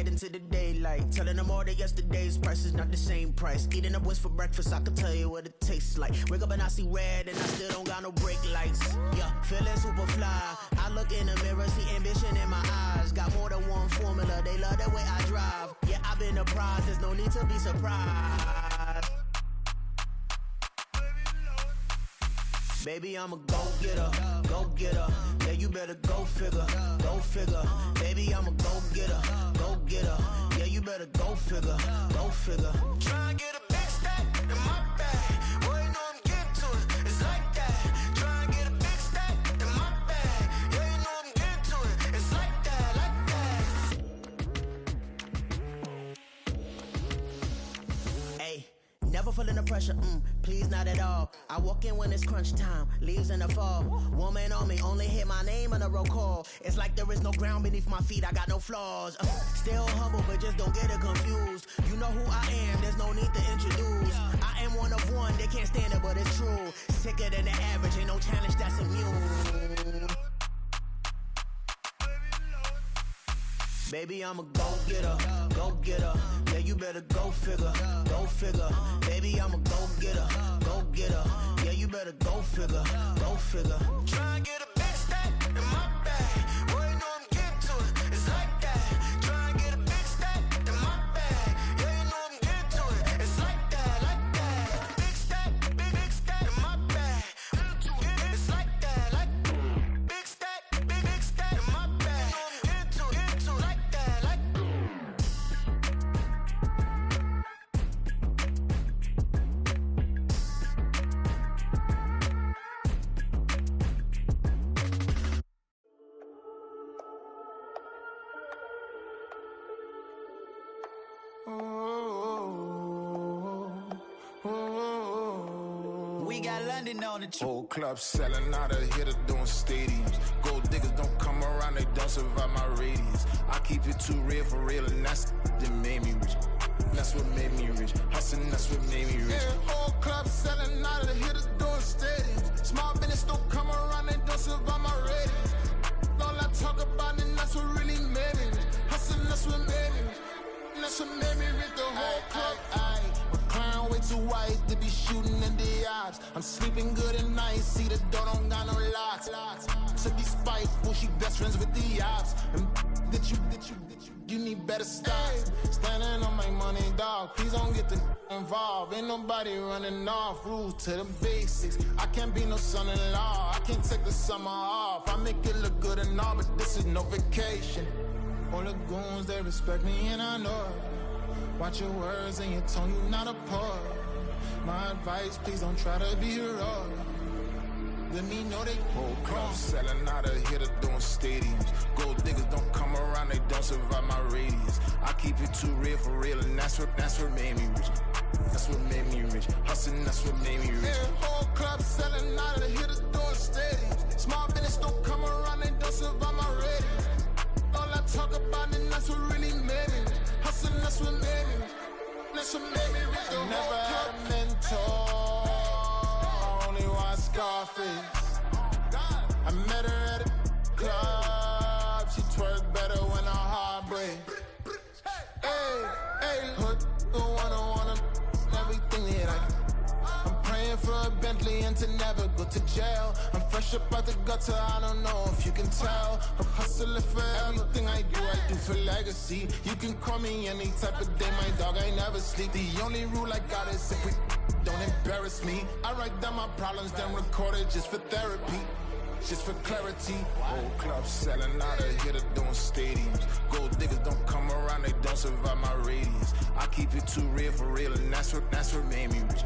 night into the daylight. Telling them all that yesterday's price is not the same price. Eating up what's for breakfast, I can tell you what it tastes like. Wake up and I see red and I still don't got no brake lights. Yeah, feeling super fly. I look in the mirror, see ambition in my eyes. Got more than one formula, they love the way I drive. Yeah, I've been a prize, there's no need to be surprised. Baby, I'm a go-getter, go-getter. Yeah, you better go figure, go figure. Baby, I'm a go-getter, go-getter. Yeah, you better go figure, go figure. Try and get a big stack in my bag. Boy, you know I'm getting to it, it's like that. Try and get a big stack in my bag. Yeah, you know I'm getting to it, it's like that, like that. Hey. Never feeling the pressure, please not at all. I walk in when it's crunch time, leaves in the fall. Woman on me, only hit my name on a roll call. It's like there is no ground beneath my feet, I got no flaws. Still humble, but just don't get it confused. You know who I am, there's no need to introduce. I am one of one, they can't stand it, but it's true. Sicker than the average, ain't no challenge that's immune. Baby, I'm a go-getter, go-getter. Yeah, you better go figure, go figure. Baby, I'm a go-getter, go-getter. Yeah, you better go figure, go figure. Try and get a big stack in my bag. Boy, you know I'm getting to it, it's like that. Try and get a big stack in my bag. Yeah, you know I'm getting to it, it's like that, like that. Big stack in my bag. It's like that, like big stack in my bag. We got London on the trip. Whole club selling out of here to doing stadiums. Gold diggers don't come around, they don't survive my radius. I keep it too real for real, and that's that made me rich. That's what made me rich. Hustling, that's what made me rich. Yeah, whole club selling out of here to doing stadiums. Small business don't come around, they don't survive my radius. All I talk about, and that's what really made me rich. Hustling, that's what made me rich. That's what made me rich. The whole club. Clown way too white to be shooting in the eyes. I'm sleeping good at night, see the door don't got no locks. To be spiteful, she best friends with the ops. And you need better stop. Standing on my money, dog, please don't get involved. Ain't nobody running off, rules to the basics. I can't be no son-in-law, I can't take the summer off. I make it look good and all, but this is no vacation. All the goons, they respect me and I know it. Watch your words and your tone, you not a part. My advice, please don't try to be heroic. Let me know they whole club selling out of here to doing stadiums. Gold diggers don't come around, they don't survive my radius. I keep it too real for real, and that's what made me rich. That's what made me rich. Hustling, that's what made me rich. Yeah, whole club selling out of here to doing stadiums. Small business don't come around, they don't survive my radius. All I talk about, and that's what really made me rich. Hustling, that's what made me rich. That's what made me rich. I never had a mentor, only one Scarface. I met her at a club, she twerk better when her heart breaks. Hey, hood, wanna everything that I can. I'm praying for a Bentley and to never go to jail. I'm fresh up out the gutter, I don't know if you can tell. I'm hustling for everything I do for legacy. You can call me any type of day, my dog, I never sleep. The only rule I got is if we don't embarrass me. I write down my problems, then record it just for therapy. Just for clarity. Whole club selling out of here to doing stadiums. Gold diggers don't come around, they don't survive my radius. I keep it too real for real, and that's what made me rich.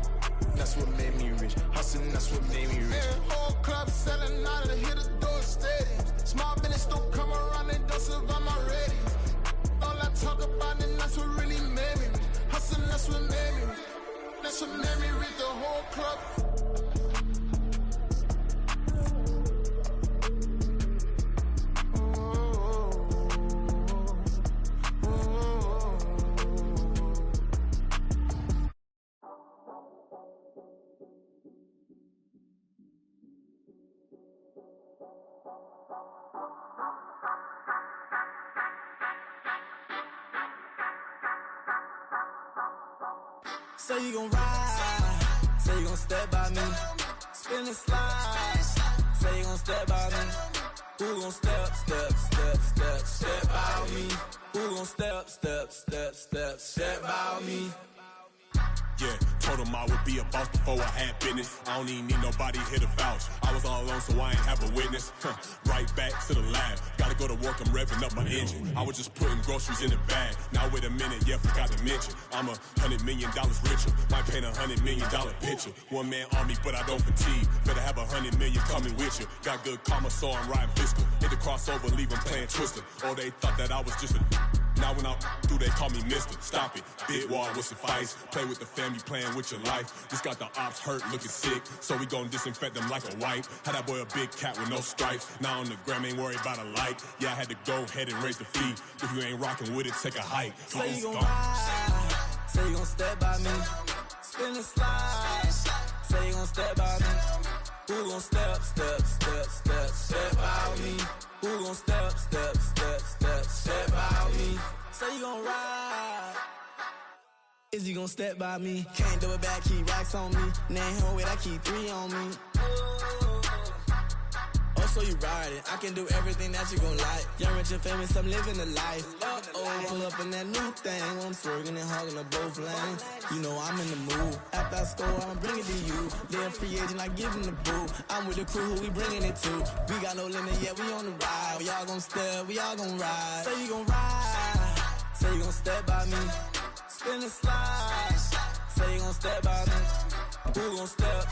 That's what made me rich. Hustling, that's what made me rich. Yeah, whole club selling out of here to doing stadiums. Small business don't come around, they don't survive my radius. All I talk about, and that's what really made me rich. Hustling, that's what made me rich. That's what made me rich. The whole club. Say you gon' ride, say you gon' step by me. Spin and slide, say you gon' step by me. Who gon' step by me? Who gon' step by me? Yeah, told him I would be a boss before I had business. I don't even need nobody here to vouch. I was all alone, so I ain't have a witness. Right back to the lab. Gotta go to work, I'm revving up my engine. I was just putting groceries in the bag. Now wait a minute, yeah, forgot to mention. I'm $100 million richer. Might paint $100 million picture. One man army, but I don't fatigue. Better have 100 million coming with you. Got good karma, so I'm riding fiscal. Hit the crossover, leave them playing Twister. Oh, they thought that I was just a... Now when I do, they call me Mister. Stop it. Big wall with suffice. Play with the family, playing with your life. Just got the ops hurt, looking sick. So we gon' disinfect them like a wipe. Had that boy a big cat with no stripes. Now on the gram, ain't worried about a light. Yeah, I had to go ahead and raise the fee. If you ain't rocking with it, take a hike. Say you gon' ride. Say you gon' step by me. Spin and slide. Say you gon' step by me. Who gon' step by me? Who gon' step by me? Say you gon' ride. Is you gon' step by me? Can't do it back, keep racks on me. Name home with I keep 3 on me. Oh, so you ride it. I can do everything that you gon' like. Young, rich, and famous, I'm living the life. Pull up in that new thing. When I'm swerving and hogging up both lanes. You know I'm in the mood. After I score, I'ma bring it to you. They're a free agent, I give them the boo. I'm with the crew, who we bringing it to. We got no limit, yeah, we on the ride. We all gon' step, we all gon' ride. Say you gon' ride. Say you gon' step by me. Spin and slide. Say you gon' step by me. Who gon' step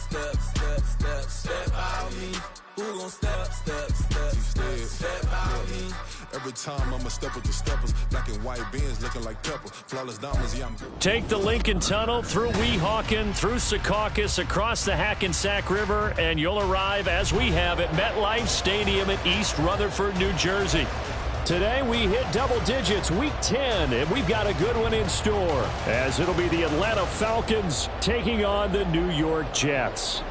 by me? Who gon' step by me? Every time I'ma step with the steppers. Black and white beans looking like pepper. Flawless diamonds, yeah, I'm... Take the Lincoln Tunnel through Weehawken, through Secaucus, across the Hackensack River, and you'll arrive, as we have, at MetLife Stadium in East Rutherford, New Jersey. Today we hit double digits, week 10, and we've got a good one in store, as it'll be the Atlanta Falcons taking on the New York Jets.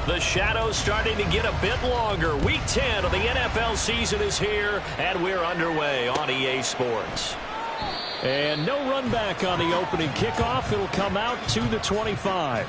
The shadows starting to get a bit longer. Week 10 of the NFL season is here, and we're underway on EA Sports. And no run back on the opening kickoff. It'll come out to the 25.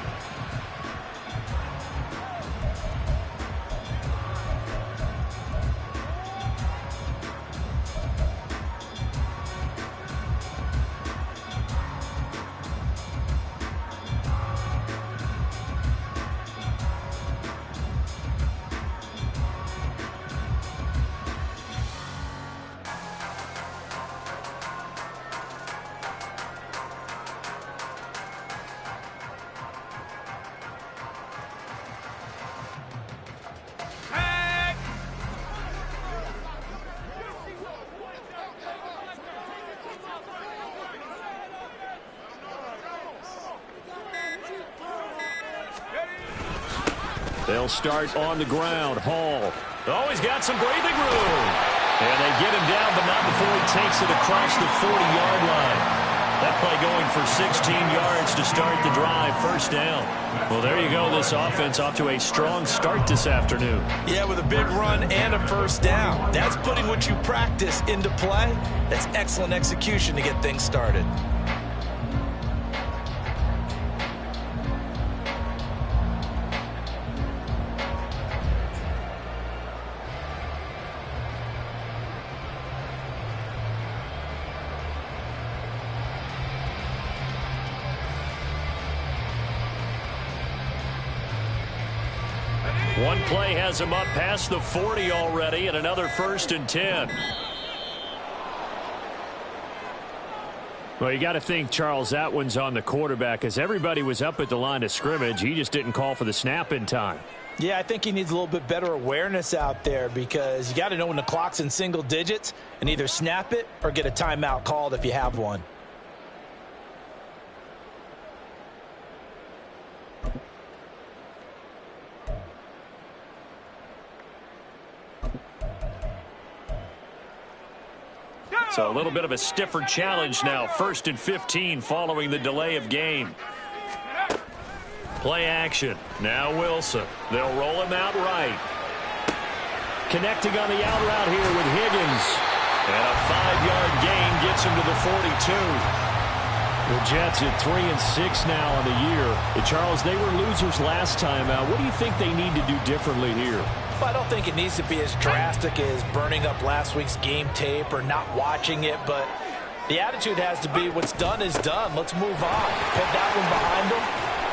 They'll start on the ground. Hall. Oh, he's got some breathing room. And they get him down, but not before he takes it across the 40-yard line. That play going for 16 yards to start the drive. First down. Well, there you go. This offense off to a strong start this afternoon. Yeah, with a big run and a first down. That's putting what you practice into play. That's excellent execution to get things started. One play has him up past the 40 already, and another 1st and 10. Well, you got to think, Charles, that one's on the quarterback, as everybody was up at the line of scrimmage. He just didn't call for the snap in time. Yeah, I think he needs a little bit better awareness out there, because you got to know when the clock's in single digits and either snap it or get a timeout called if you have one. So a little bit of a stiffer challenge now. 1st and 15 following the delay of game. Play action. Now Wilson. They'll roll him out right. Connecting on the out route here with Higgins. And a 5-yard gain gets him to the 42. The Jets at 3-6 now on the year. Charles, they were losers last time out. What do you think they need to do differently here? Well, I don't think it needs to be as drastic as burning up last week's game tape or not watching it, but the attitude has to be what's done is done. Let's move on. Put that one behind them,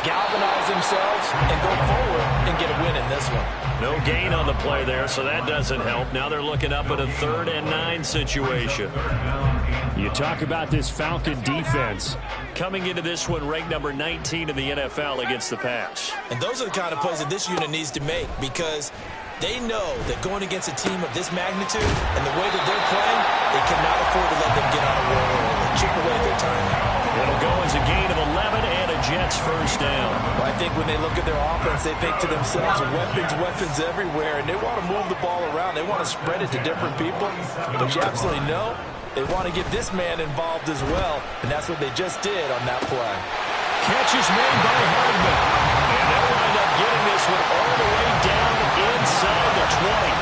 galvanize themselves, and go forward and get a win in this one. No gain on the play there, so that doesn't help. Now they're looking up at a 3rd and 9 situation. You talk about this Falcon defense. Coming into this one ranked number 19 in the NFL against the pass. And those are the kind of plays that this unit needs to make because they know that going against a team of this magnitude and the way that they're playing, they cannot afford to let them get on a roll and chip away their time. It'll go as a gain of 11 and a Jets first down. Well, I think when they look at their offense, they think to themselves, weapons everywhere, and they want to move the ball around. They want to spread it to different people, but you absolutely know they want to get this man involved as well, and that's what they just did on that play. Catch is made by Hardman, and they'll wind up getting this one all the way down inside the 20.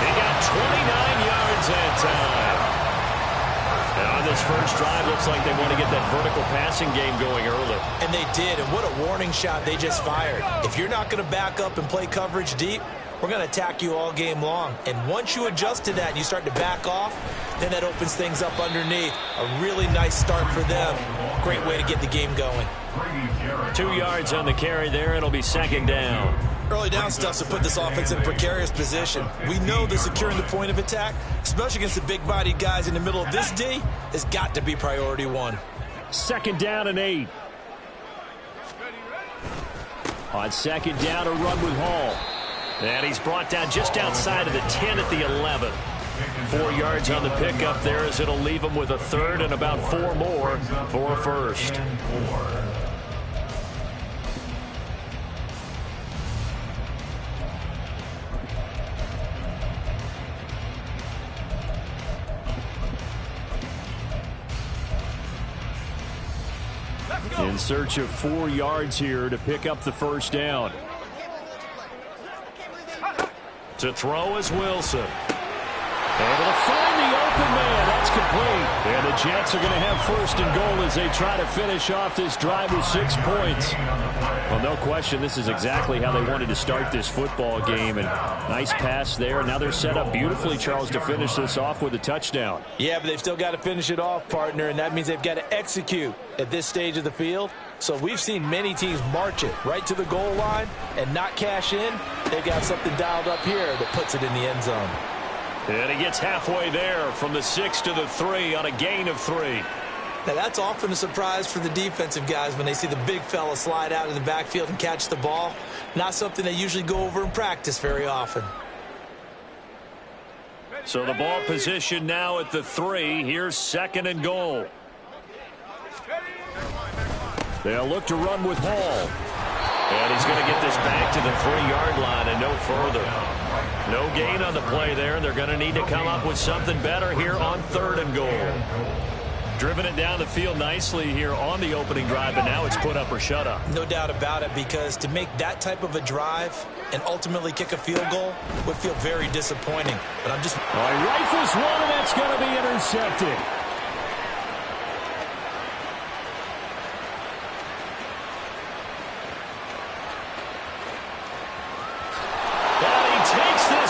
They got 29 yards that time. And on this first drive, looks like they want to get that vertical passing game going early. And they did, and what a warning shot they just fired. If you're not going to back up and play coverage deep, we're going to attack you all game long. And once you adjust to that and you start to back off, then that opens things up underneath. A really nice start for them. Great way to get the game going. 2 yards on the carry there. It'll be 2nd down. Early down stuff to put this offense in a precarious position. We know that securing the point of attack, especially against the big-bodied guys in the middle of this D, has got to be priority 1. 2nd down and 8. On 2nd down, a run with Hall. And he's brought down just outside of the 10 at the 11. 4 yards on the pickup there as it'll leave him with a 3rd and about 4 more for a first. In search of 4 yards here to pick up the first down. To throw is Wilson. Able to find the open man. That's complete. And the Jets are going to have 1st and goal as they try to finish off this drive with 6 points. Well, no question, this is exactly how they wanted to start this football game. And nice pass there. Now they're set up beautifully, Charles, to finish this off with a touchdown. Yeah, but they've still got to finish it off, partner, and that means they've got to execute at this stage of the field. So we've seen many teams march it right to the goal line and not cash in. They've got something dialed up here that puts it in the end zone. And he gets halfway there from the 6 to the 3 on a gain of 3. Now, that's often a surprise for the defensive guys when they see the big fella slide out of the backfield and catch the ball. Not something they usually go over in practice very often. So the ball position now at the 3. Here's 2nd and goal. They'll look to run with Hall. And he's going to get this back to the 3-yard line and no further. No gain on the play there. They're going to need to come up with something better here on 3rd and goal. Driven it down the field nicely here on the opening drive, but now it's put up or shut up. No doubt about it, because to make that type of a drive and ultimately kick a field goal would feel very disappointing. But I'm just... All right, rifles one, and that's going to be intercepted.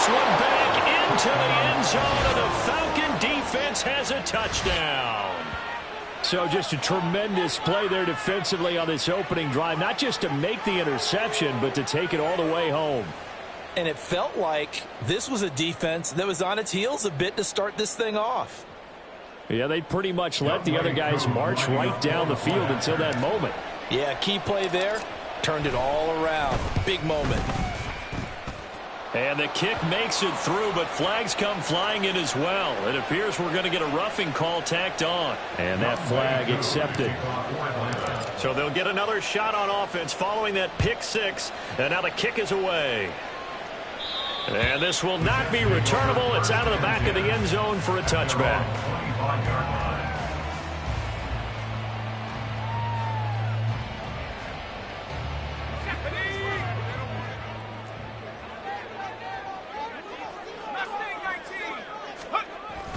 One back into the end zone, and the Falcon defense has a touchdown. So just a tremendous play there defensively on this opening drive, not just to make the interception, but to take it all the way home. And it felt like this was a defense that was on its heels a bit to start this thing off. Yeah, they pretty much let the other guys march right down the field until that moment. Yeah, key play there, turned it all around. Big moment. And the kick makes it through, but flags come flying in as well. It appears we're going to get a roughing call tacked on. And that flag accepted. So they'll get another shot on offense following that pick 6. And now the kick is away. And this will not be returnable. It's out of the back of the end zone for a touchback.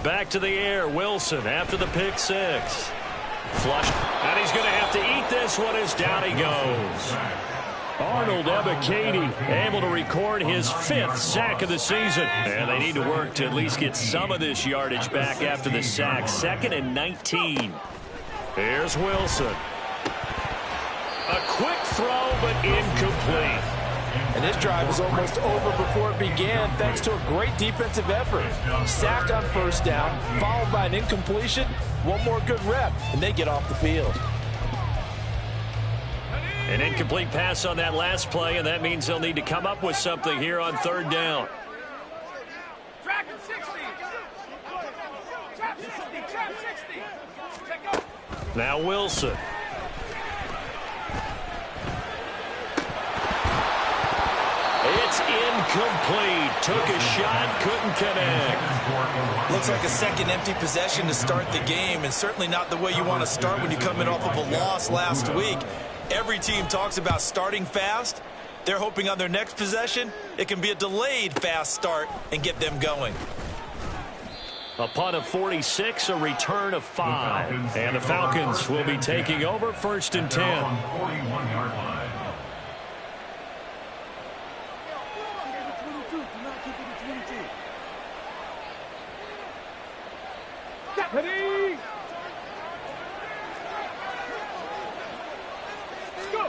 Back to the air. Wilson after the pick six. Flush. And he's going to have to eat this one as down he goes. Arnold Ebiketie able to record his 5th sack of the season. And they need to work to at least get some of this yardage back after the sack. 2nd and 19. Here's Wilson. A quick throw, but incomplete. And this drive is almost over before it began thanks to a great defensive effort. Sack on first down, followed by an incompletion. One more good rep, and they get off the field. An incomplete pass on that last play, and that means they'll need to come up with something here on 3rd down. Trap 60. Trap 60. Trap 60. Check up. Now Wilson. It's incomplete. Took a shot, couldn't connect. Looks like a second empty possession to start the game, and certainly not the way you want to start when you come in off of a loss last week. Every team talks about starting fast. They're hoping on their next possession, it can be a delayed fast start and get them going. A punt of 46, a return of 5. And the Falcons will be taking over 1st and 10. 41-yard line. Deputy! Go!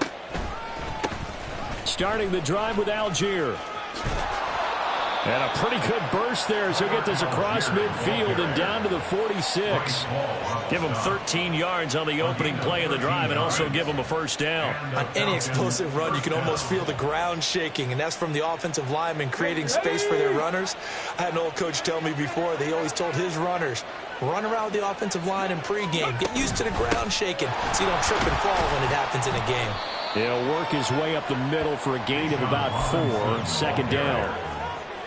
Starting the drive with Algier. And a pretty good burst there as he'll get this across midfield and down to the 46. Give him 13 yards on the opening play of the drive and also give him a first down. On any explosive run, you can almost feel the ground shaking, and that's from the offensive linemen creating space for their runners. I had an old coach tell me before, they always told his runners, run around the offensive line in pregame. Get used to the ground shaking so you don't trip and fall when it happens in a game. He'll work his way up the middle for a gain of about 4, 2nd down.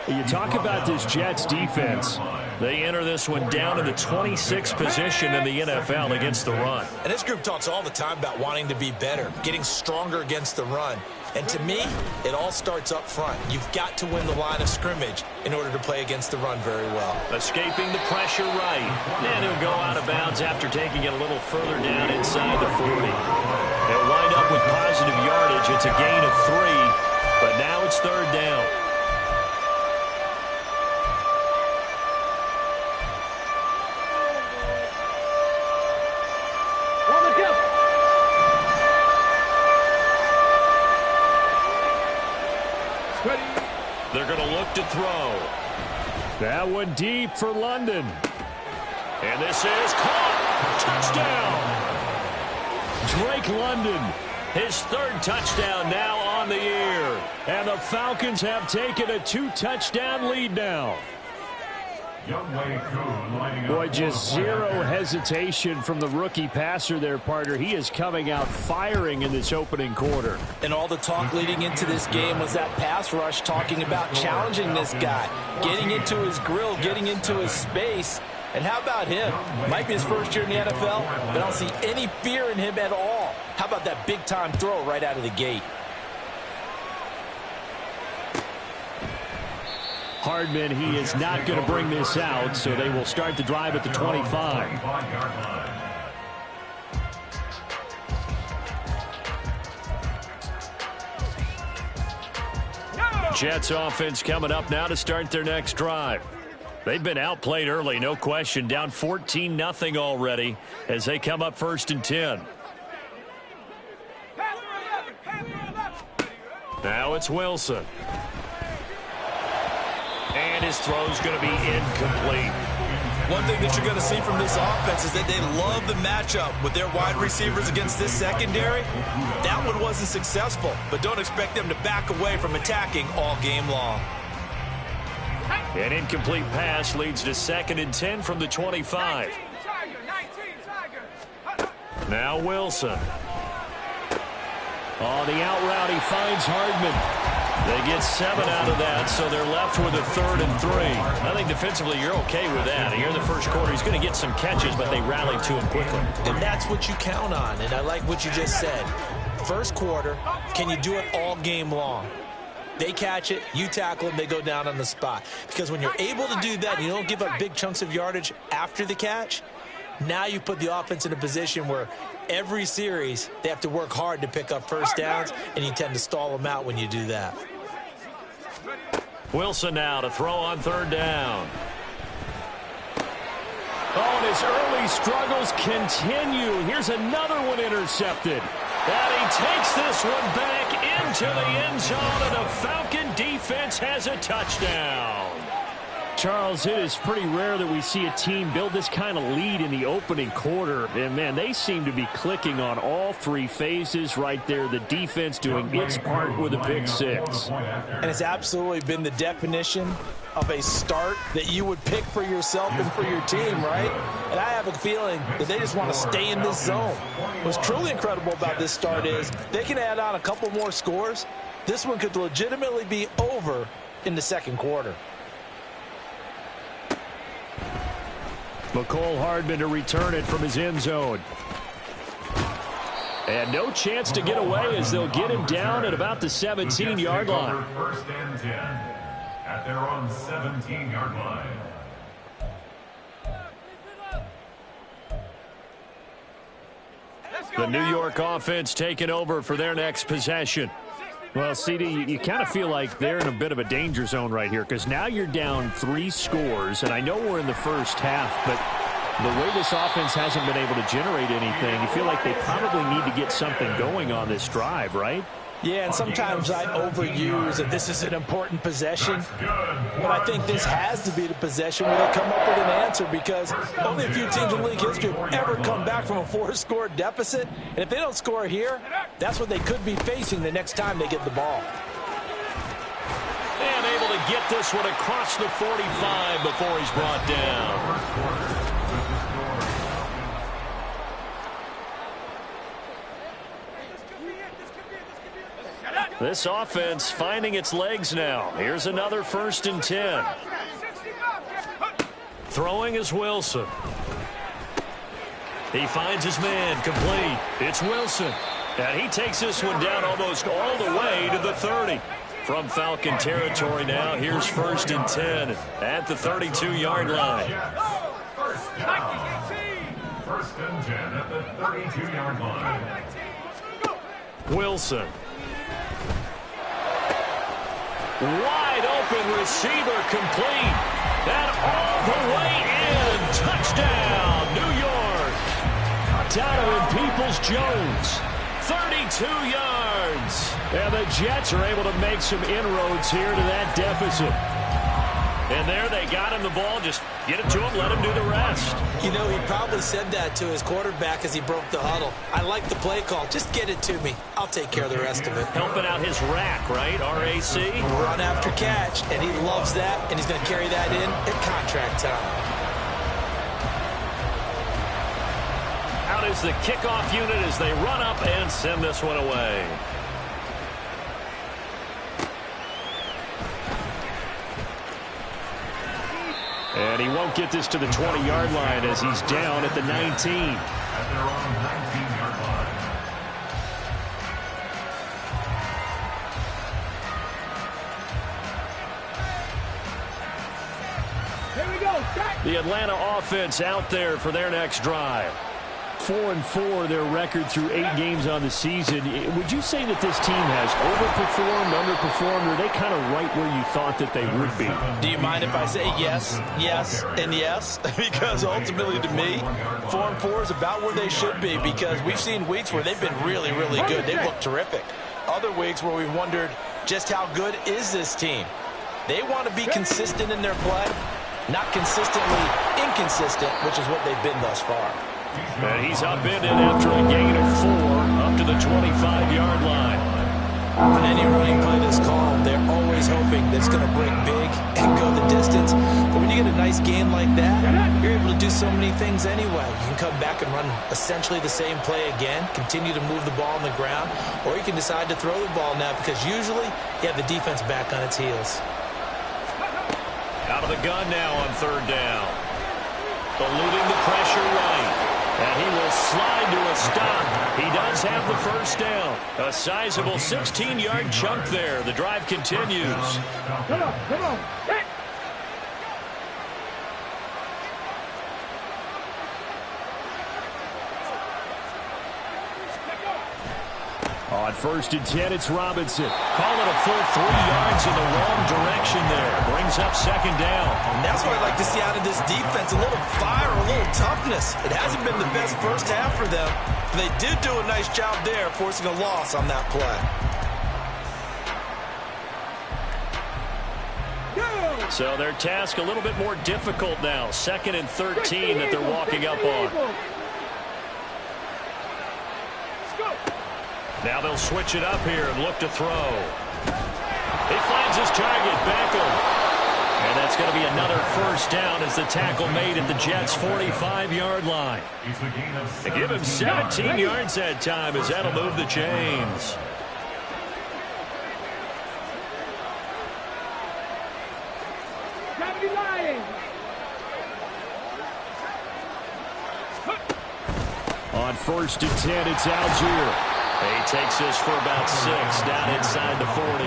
You talk about this Jets defense. They enter this one down in the 26th position in the NFL against the run. And this group talks all the time about wanting to be better, getting stronger against the run. And to me, it all starts up front. You've got to win the line of scrimmage in order to play against the run very well. Escaping the pressure right. And he'll go out of bounds after taking it a little further down inside the 40. He'll wind up with positive yardage. It's a gain of 3, but now it's 3rd down. They're going to look to throw. That one deep for London. And this is caught. Touchdown. Drake London, his 3rd touchdown now on the year. And the Falcons have taken a 2-touchdown lead now. Boy, just zero hesitation from the rookie passer there, partner. He is coming out firing in this opening quarter. And all the talk leading into this game was that pass rush talking about challenging this guy, getting into his grill, getting into his space. And how about him? Might be his first year in the NFL, but I don't see any fear in him at all. How about that big-time throw right out of the gate? Hardman, he is not going to bring this out, so they will start the drive at the 25. Jets offense coming up now to start their next drive. They've been outplayed early, no question, down 14-0 already as they come up 1st and 10. Now it's Wilson. And his throw's going to be incomplete. One thing that you're going to see from this offense is that they love the matchup with their wide receivers against this secondary. That one wasn't successful, but don't expect them to back away from attacking all game long. An incomplete pass leads to 2nd and 10 from the 25. Now Wilson. On the out route, he finds Hardman. They get 7 out of that, so they're left with a 3rd and 3. I think defensively you're okay with that. Here in the first quarter, he's going to get some catches, but they rally to him quickly. And that's what you count on, and I like what you just said. First quarter, can you do it all game long? They catch it, you tackle them, they go down on the spot. Because when you're able to do that, you don't give up big chunks of yardage after the catch, now you put the offense in a position where every series they have to work hard to pick up first downs, and you tend to stall them out when you do that. Wilson now to throw on third down. Oh, and his early struggles continue. Here's another one intercepted. And he takes this one back into the end zone, and the Falcon defense has a touchdown. Charles, it is pretty rare that we see a team build this kind of lead in the opening quarter. And, man, they seem to be clicking on all three phases right there. The defense doing its part with a pick six. And it's absolutely been the definition of a start that you would pick for yourself and for your team, right? And I have a feeling that they just want to stay in this zone. What's truly incredible about this start is they can add on a couple more scores. This one could legitimately be over in the second quarter. McCole Hardman to return it from his end zone. And no chance to get away as they'll get him down at about the 17-yard line. First and 10 at their own 17-yard line. The New York offense taking over for their next possession. Well, CD, you kind of feel like they're in a bit of a danger zone right here because now you're down 3 scores, and I know we're in the first half, but the way this offense hasn't been able to generate anything, you feel like they probably need to get something going on this drive, right? Yeah, and sometimes I overuse that this is an important possession, but I think this has to be the possession where they come up with an answer because only a few teams in league history have ever come back from a 4-score deficit, and if they don't score here, that's what they could be facing the next time they get the ball. And able to get this one across the 45 before he's brought down. This offense finding its legs now. Here's another 1st and 10. Throwing is Wilson. He finds his man complete. It's Wilson. And he takes this one down almost all the way to the 30. From Falcon territory now, here's 1st and 10 at the 32-yard line. First and 10 at the 32-yard line. Wilson. Wide open receiver complete. And all the way in. Touchdown, New York. Donovan Peoples-Jones. 32 yards. And the Jets are able to make some inroads here to that deficit. And there they got him the ball. Just get it to him, let him do the rest. You know, he probably said that to his quarterback as he broke the huddle. I like the play call. Just get it to me. I'll take care of the rest of it. Helping out his rack, right? RAC. Run after catch, and he loves that, and he's going to carry that in at contract time. Out is the kickoff unit as they run up and send this one away. And he won't get this to the 20-yard line as he's down at the 19. At their own 19-yard line. Here we go. The Atlanta offense out there for their next drive. 4-4 their record through 8 games on the season. Would you say that this team has overperformed, underperformed, or are they kind of right where you thought that they would be? Do you mind if I say yes, yes, and yes? Because ultimately to me, 4-4 is about where they should be because we've seen weeks where they've been really, really good. They've looked terrific. Other weeks where we've wondered just how good is this team. They want to be consistent in their play, not consistently inconsistent, which is what they've been thus far. And he's upended after a gain of 4 up to the 25-yard line. On any running play that's called, they're always hoping that it's going to break big and go the distance. But when you get a nice gain like that, you're able to do so many things anyway. You can come back and run essentially the same play again, continue to move the ball on the ground, or you can decide to throw the ball now because usually you have the defense back on its heels. Out of the gun now on 3rd down. Eluding the pressure right. And he will slide to a stop. He does have the first down. A sizable 16-yard chunk there. The drive continues. Come on, come on. Hit. On 1st and 10, it's Robinson. Call it a full 3 yards in the wrong direction there. Brings up 2nd down. And that's what I'd like to see out of this defense. A little fire, a little toughness. It hasn't been the best first half for them. But they did do a nice job there, forcing a loss on that play. So their task a little bit more difficult now. 2nd and 13 that they're walking up on. Now they'll switch it up here and look to throw. He finds his target, Beckham. And that's going to be another first down as the tackle made at the Jets' 45-yard line. They give him 17 yards that time as that'll move the chains. On 1st and 10, it's Algier. He takes this for about 6 down inside the 40.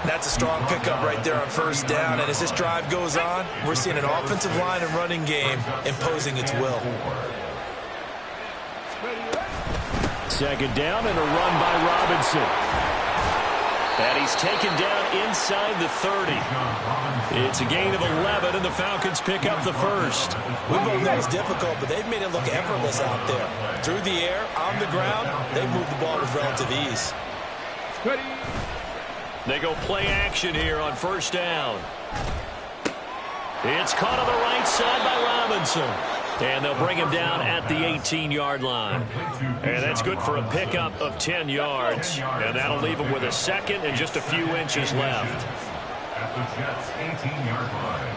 That's a strong pickup right there on 1st down. And as this drive goes on, we're seeing an offensive line and running game imposing its will. 2nd down and a run by Robinson. And he's taken down inside the 30. It's a gain of 11, and the Falcons pick up the first. We both know it's difficult, but they've made it look effortless out there. Through the air, on the ground, they move the ball with relative ease. They go play action here on 1st down. It's caught on the right side by Robinson. And they'll bring him down at the 18-yard line. And that's good for a pickup of 10 yards. And that'll leave him with a 2nd and just a few inches left. At the Jets' 18-yard line.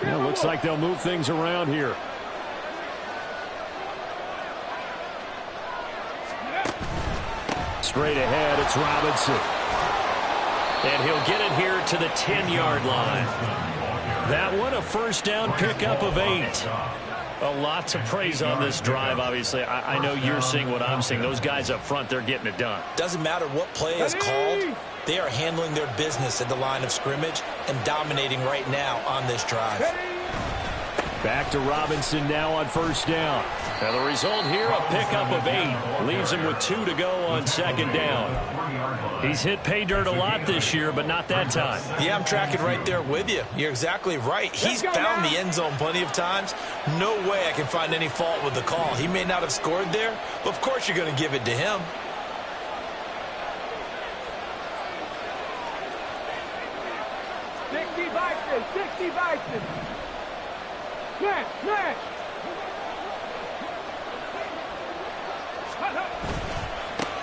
Well, looks like they'll move things around here. Straight ahead, it's Robinson. And he'll get it here to the 10-yard line. That one, a first down pickup of 8. A lot to praise on this drive, obviously. I know you're seeing what I'm seeing. Those guys up front, they're getting it done. Doesn't matter what play is called. They are handling their business at the line of scrimmage and dominating right now on this drive. Back to Robinson now on 1st down. And the result here, a pickup of 8. Leaves him with 2 to go on 2nd down. He's hit pay dirt a lot this year, but not that time. Yeah, I'm tracking right there with you. You're exactly right. He's found the end zone plenty of times. No way I can find any fault with the call. He may not have scored there, but of course you're going to give it to him.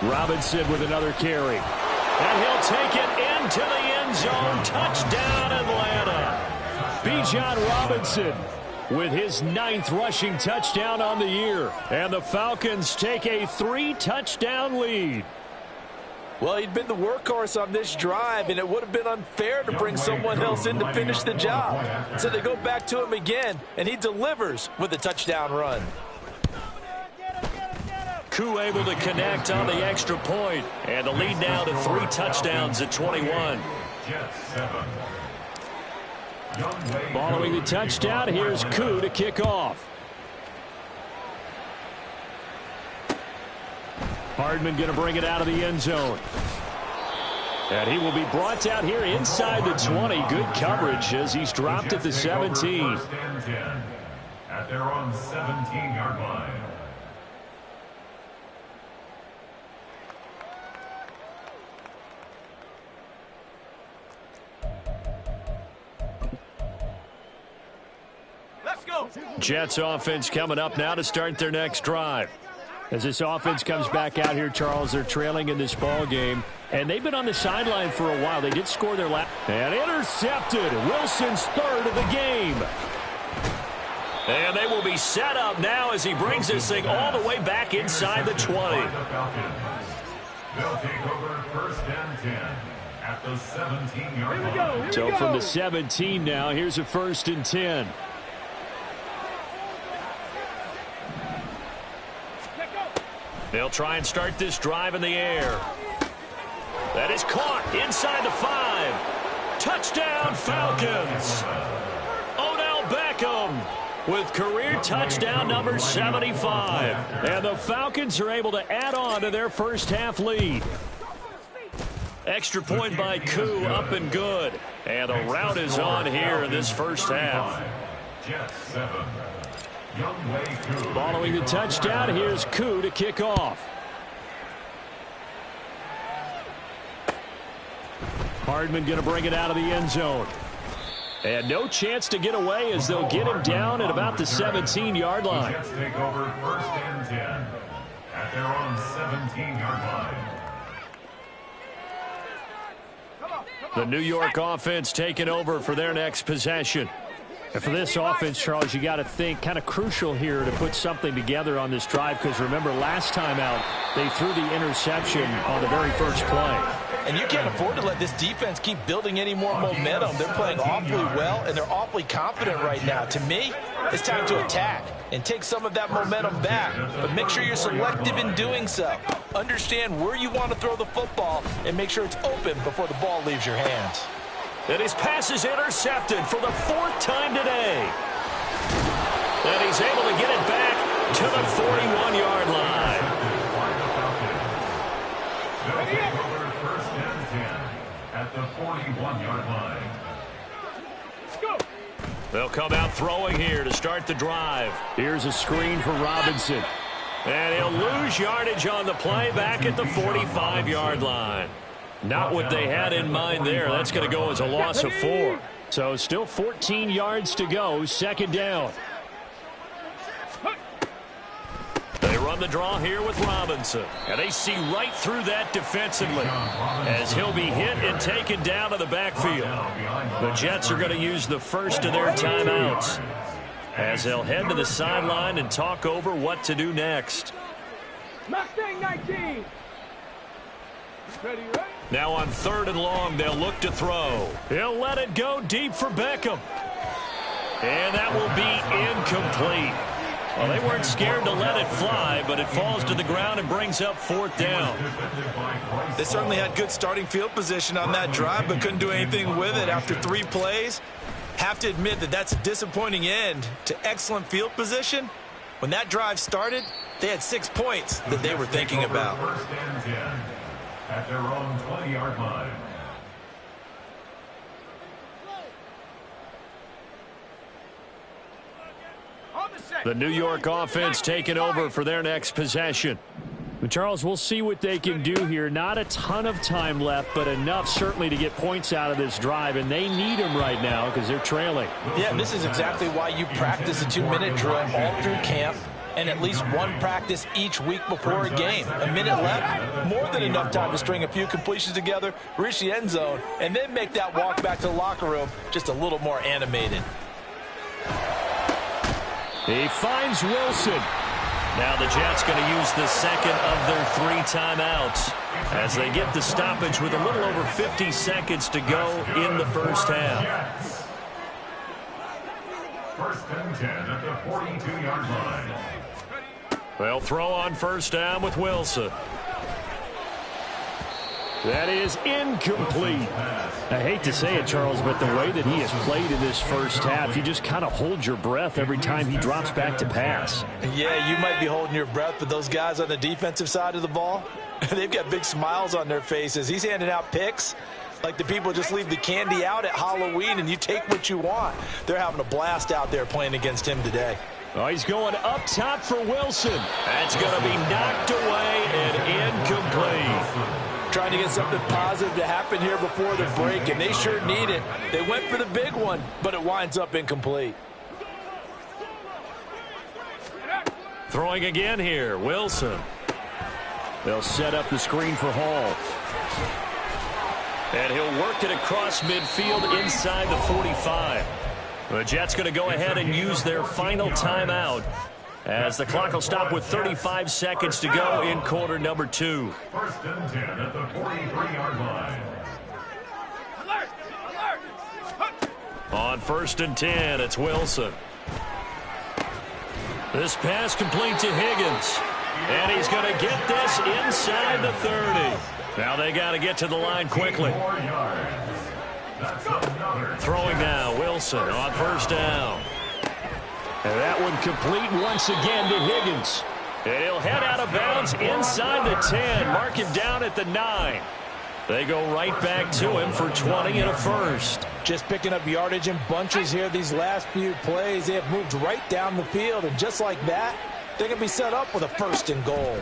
Robinson with another carry. And he'll take it into the end zone. Touchdown, Atlanta. Bijan Robinson with his 9th rushing touchdown on the year. And the Falcons take a 3-touchdown lead. Well, he'd been the workhorse on this drive, and it would have been unfair to bring someone else in to finish the job. So they go back to him again, and he delivers with a touchdown run. Koo able to connect on the extra point, and the lead now to 3 touchdowns at 21. Following the touchdown, here's Koo to kick off. Hardman going to bring it out of the end zone. And he will be brought down here inside the 20. Good coverage as he's dropped at the 17. At their own 17-yard line. Let's go. Jets offense coming up now to start their next drive. As this offense comes back out here, Charles, they're trailing in this ball game, and they've been on the sideline for a while. They did score their last. And intercepted. Wilson's 3rd of the game. And they will be set up now as he brings this thing all the way back inside the 20. They'll take over 1st and 10 at the 17-yard line. So from the 17 now, here's a 1st and 10. They'll try and start this drive in the air. That is caught inside the 5. Touchdown, Falcons. Odell Beckham with career touchdown number 75. And the Falcons are able to add on to their first half lead. Extra point by Koo, up and good. And the route is on here in this first half. Following the touchdown, here's Koo to kick off. Hardman going to bring it out of the end zone. And no chance to get away as they'll get him down at about the 17-yard line. Jets take over 1st and 10 at their own 17-yard line. The New York offense taking over for their next possession. And for this offense, Charles, you got to think kind of crucial here to put something together on this drive, because remember last time out they threw the interception on the very first play. And you can't afford to let this defense keep building any more momentum. They're playing awfully well, and they're awfully confident right now. To me, it's time to attack and take some of that momentum back. But make sure you're selective in doing so. Understand where you want to throw the football and make sure it's open before the ball leaves your hands. And his pass is intercepted for the 4th time today. And he's able to get it back to the 41-yard line. At the 41-yard line. They'll come out throwing here to start the drive. Here's a screen for Robinson. And he'll lose yardage on the play back at the 45-yard line. Not what they had in mind there. That's going to go as a loss of 4. So still 14 yards to go, 2nd down. They run the draw here with Robinson. And they see right through that defensively as he'll be hit and taken down to the backfield. The Jets are going to use the first of their timeouts as they'll head to the sideline and talk over what to do next. Mustang 19. Ready, right? Now on 3rd and long, they'll look to throw. He'll let it go deep for Beckham. And that will be incomplete. Well, they weren't scared to let it fly, but it falls to the ground and brings up 4th down. They certainly had good starting field position on that drive, but couldn't do anything with it after 3 plays. Have to admit that that's a disappointing end to excellent field position. When that drive started, they had 6 points that they were thinking about. 1st and 10 at their own 20-yard line. The New York offense taking over for their next possession. But Charles, we'll see what they can do here. Not a ton of time left, but enough certainly to get points out of this drive, and they need them right now because they're trailing. Yeah, this is exactly why you practice a 2-minute drill all through camp and at least one practice each week before a game. A minute left, more than enough time to string a few completions together, reach the end zone, and then make that walk back to the locker room just a little more animated. He finds Wilson. Now the Jets going to use the second of their 3 timeouts as they get the stoppage with a little over 50 seconds to go in the first half. 1st and 10 at the 42-yard line. They'll throw on 1st down with Wilson. That is incomplete. I hate to say it, Charles, but the way that he has played in this first half, you just kind of hold your breath every time he drops back to pass. Yeah, you might be holding your breath, but those guys on the defensive side of the ball, they've got big smiles on their faces. He's handing out picks like the people just leave the candy out at Halloween and you take what you want. They're having a blast out there playing against him today. Oh, he's going up top for Wilson. That's going to be knocked away and incomplete. Trying to get something positive to happen here before the break, and they sure need it. They went for the big one, but it winds up incomplete. Throwing again here, Wilson. They'll set up the screen for Hall. And he'll work it across midfield inside the 45. The Jets going to go ahead and use their final timeout as the clock will stop with 35 seconds to go in quarter number 2. 1st and 10 at the 43-yard line. On 1st and 10, it's Wilson. This pass complete to Higgins. And he's going to get this inside the 30. Now they got to get to the line quickly. Throwing now, Wilson on 1st down. And that one complete once again to Higgins. And he'll head out of bounds inside the 10. Mark him down at the 9. They go right back to him for 20 and a first. Just picking up yardage in bunches here these last few plays. They have moved right down the field, and just like that, they can be set up with a 1st and goal.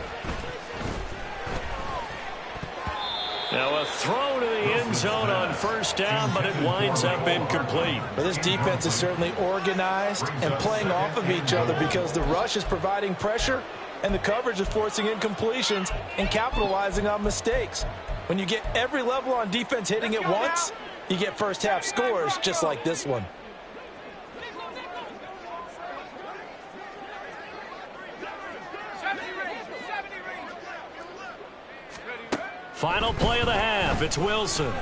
Now a throw to the end zone on 1st down, but it winds up incomplete. But this defense is certainly organized and playing off of each other because the rush is providing pressure and the coverage is forcing incompletions and capitalizing on mistakes. When you get every level on defense hitting it once, you get first half scores just like this one. Final play of the half. It's Wilson.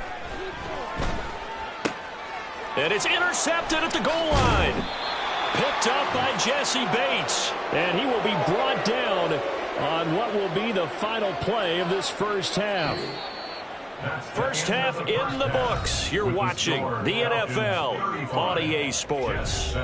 And it's intercepted at the goal line. Picked up by Jesse Bates. And he will be brought down on what will be the final play of this first half. First half in the books. You're watching the NFL on EA Sports.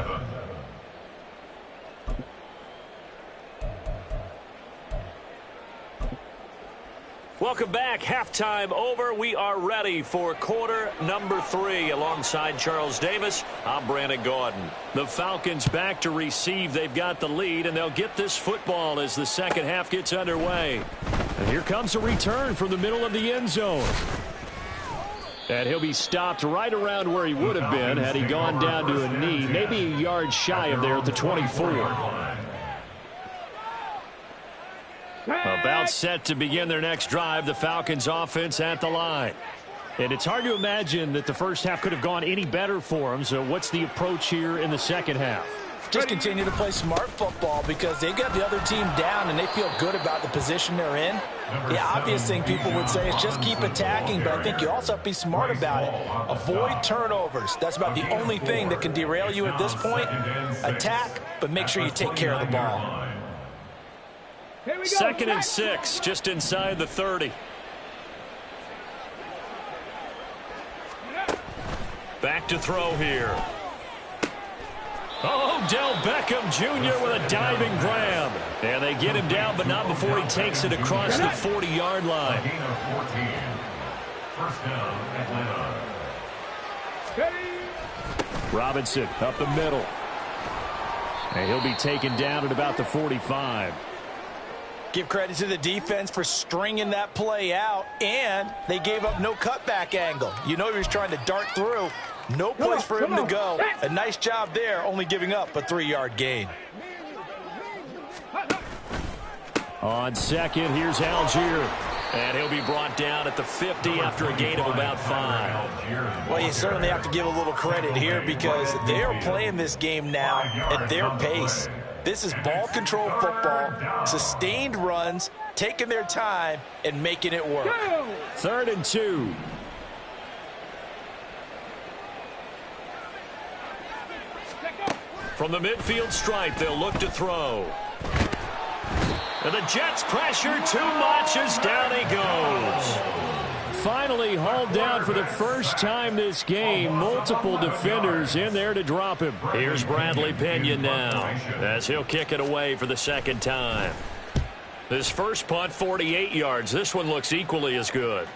Welcome back. Halftime over. We are ready for quarter number 3. Alongside Charles Davis, I'm Brandon Gordon. The Falcons back to receive. They've got the lead, and they'll get this football as the second half gets underway. And here comes a return from the middle of the end zone. And he'll be stopped right around where he would have been had he gone down to a knee, maybe a yard shy of there at the 24. About set to begin their next drive, the Falcons offense at the line. And it's hard to imagine that the first half could have gone any better for them. So what's the approach here in the second half? Just continue to play smart football because they've got the other team down and they feel good about the position they're in. The obvious thing people would say is just keep attacking, but I think you also have to be smart about it. Avoid turnovers. That's about the only thing that can derail you at this point. Attack, but make sure you take care of the ball. 2nd and 6, just inside the 30. Back to throw here. Oh, Del Beckham Jr. with a diving grab. And they get him down, but not before he takes it across the 40-yard line. First down, Atlanta. Robinson up the middle. And he'll be taken down at about the 45. Give credit to the defense for stringing that play out, and they gave up no cutback angle. You know he was trying to dart through. No place for him to go. A nice job there, only giving up a 3-yard gain. On second, here's Algier. And he'll be brought down at the 50 after a gain of about 5. Well, you certainly have to give a little credit here because they are playing this game now at their pace. This is ball control football, sustained runs, taking their time, and making it work. 3rd and 2. From the midfield stripe, they'll look to throw. And the Jets pressure too much as down he goes. Finally hauled down for the first time this game. Multiple defenders in there to drop him. Here's Bradley Pinion now as he'll kick it away for the second time. This first punt, 48 yards. This one looks equally as good.